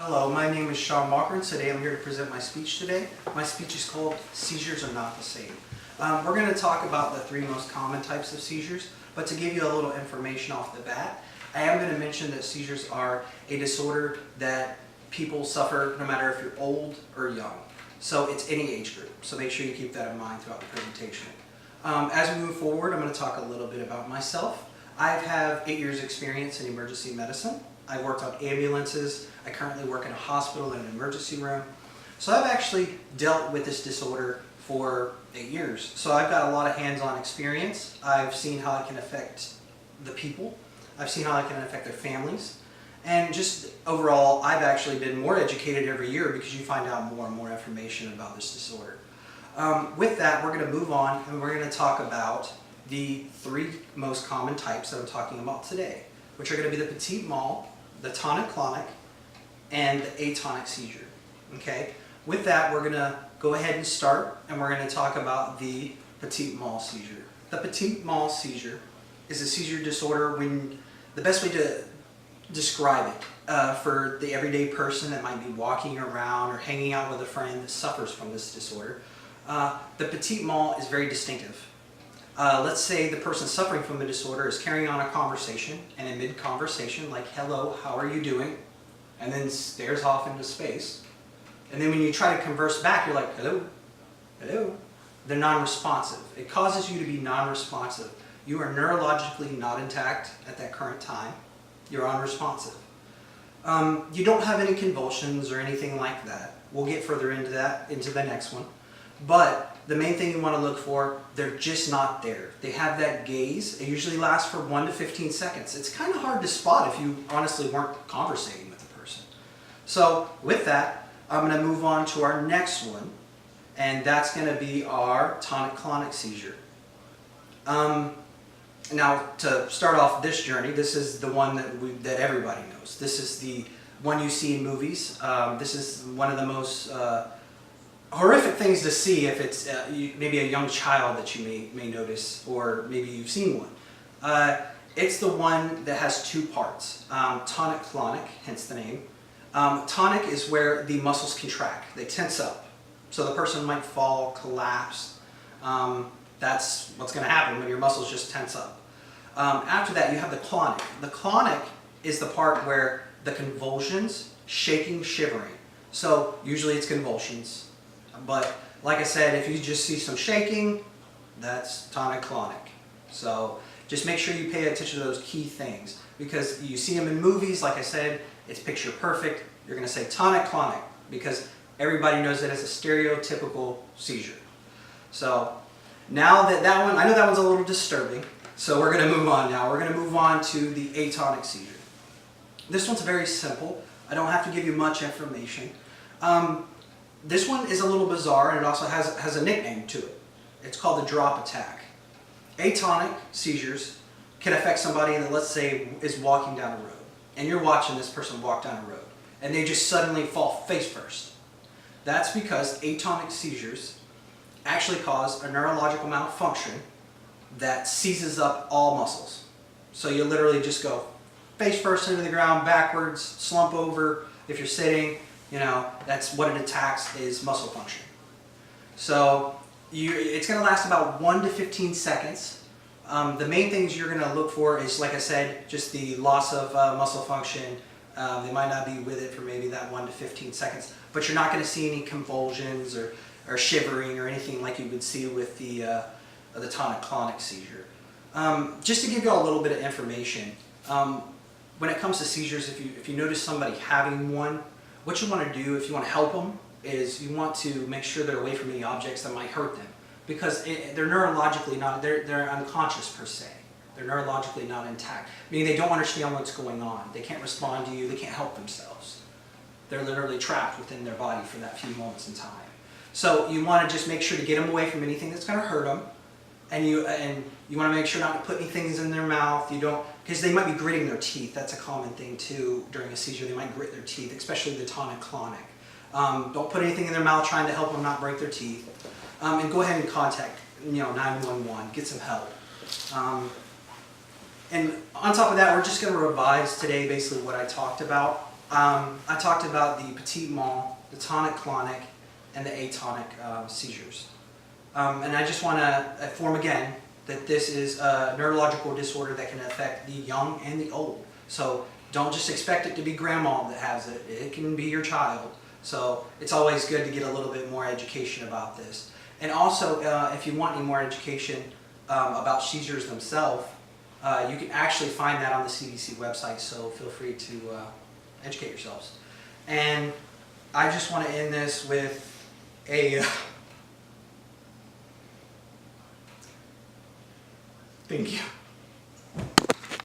Hello, my name is Sean Walker, and today I'm here to present my speech today. My speech is called Seizures Are Not the Same. We're going to talk about the three most common types of seizures, but to give you a little information off the bat, I am going to mention that seizures are a disorder that people suffer no matter if you're old or young. So it's any age group, so make sure you keep that in mind throughout the presentation. As we move forward, I'm going to talk a little bit about myself. I have 8 years experience in emergency medicine. I've worked on ambulances. I currently work in a hospital in an emergency room. So I've actually dealt with this disorder for 8 years. So I've got a lot of hands-on experience. I've seen how it can affect the people. I've seen how it can affect their families. And just overall, I've actually been more educated every year because you find out more and more information about this disorder. With that, we're going to move on and we're going to talk about the three most common types that I'm talking about today, which are going to be the petit mal, the tonic-clonic, and the atonic seizure. Okay? With that, we're going to go ahead and start, and we're going to talk about the petit mal seizure. The petit mal seizure is a seizure disorder when the best way to describe it for the everyday person that might be walking around or hanging out with a friend that suffers from this disorder, the petit mal is very distinctive. Let's say the person suffering from the disorder is carrying on a conversation, and in mid-conversation, like, hello, how are you doing? And then stares off into space. And then when you try to converse back, you're like, hello, hello. They're non-responsive. It causes you to be non-responsive. You are neurologically not intact at that current time. You're unresponsive. You don't have any convulsions or anything like that. We'll get further into that, into the next one. But the main thing you want to look for, they're just not there. They have that gaze. It usually lasts for 1 to 15 seconds. It's kind of hard to spot if you honestly weren't conversating with the person. So with that, I'm going to move on to our next one, and that's going to be our tonic-clonic seizure. Now, to start off this journey, this is the one that everybody knows. This is the one you see in movies. This is one of the most horrific things to see if it's maybe a young child that you may notice, or maybe you've seen one. It's the one that has two parts, tonic-clonic, hence the name. Tonic is where the muscles contract, they tense up. So the person might fall, collapse. That's what's going to happen when your muscles just tense up. After that, you have the clonic. The clonic is the part where the convulsions, shaking, shivering. So usually it's convulsions. But like I said, if you just see some shaking, that's tonic-clonic. So just make sure you pay attention to those key things, because you see them in movies. Like I said, it's picture perfect. You're going to say tonic-clonic because everybody knows it as a stereotypical seizure. So now that one, I know that one's a little disturbing, so we're going to move on now. We're going to move on to the atonic seizure. This one's very simple. I don't have to give you much information. This one is a little bizarre, and it also has a nickname to it. It's called the drop attack. Atonic seizures can affect somebody that, let's say, is walking down a road, and you're watching this person walk down a road, and they just suddenly fall face first. That's because atonic seizures actually cause a neurological malfunction that seizes up all muscles. So you literally just go face first into the ground, backwards, slump over. If you're sitting, you know, that's what it attacks, is muscle function. So it's going to last about 1 to 15 seconds. The main things you're going to look for is, like I said, just the loss of muscle function. They might not be with it for maybe that 1 to 15 seconds, but you're not going to see any convulsions or shivering or anything like you would see with the tonic-clonic seizure. Just to give you all a little bit of information, when it comes to seizures, if you notice somebody having one, what you want to do if you want to help them is you want to make sure they're away from any objects that might hurt them, because they're neurologically not, they're unconscious per se. They're neurologically not intact, meaning they don't understand what's going on. They can't respond to you, they can't help themselves. They're literally trapped within their body for that few moments in time. So you want to just make sure to get them away from anything that's going to hurt them, and you want to make sure not to put any things in their mouth. You don't, because they might be gritting their teeth. That's a common thing too during a seizure. They might grit their teeth, especially the tonic-clonic. Don't put anything in their mouth trying to help them not break their teeth. And go ahead and contact 911, get some help. And on top of that, we're just going to revise today basically what I talked about. I talked about the petit mal, the tonic-clonic, and the atonic seizures. And I just want to inform again that this is a neurological disorder that can affect the young and the old. So don't just expect it to be grandma that has it. It can be your child. So it's always good to get a little bit more education about this. And also, if you want any more education about seizures themselves, you can actually find that on the CDC website, so feel free to educate yourselves. And I just want to end this with a thank you.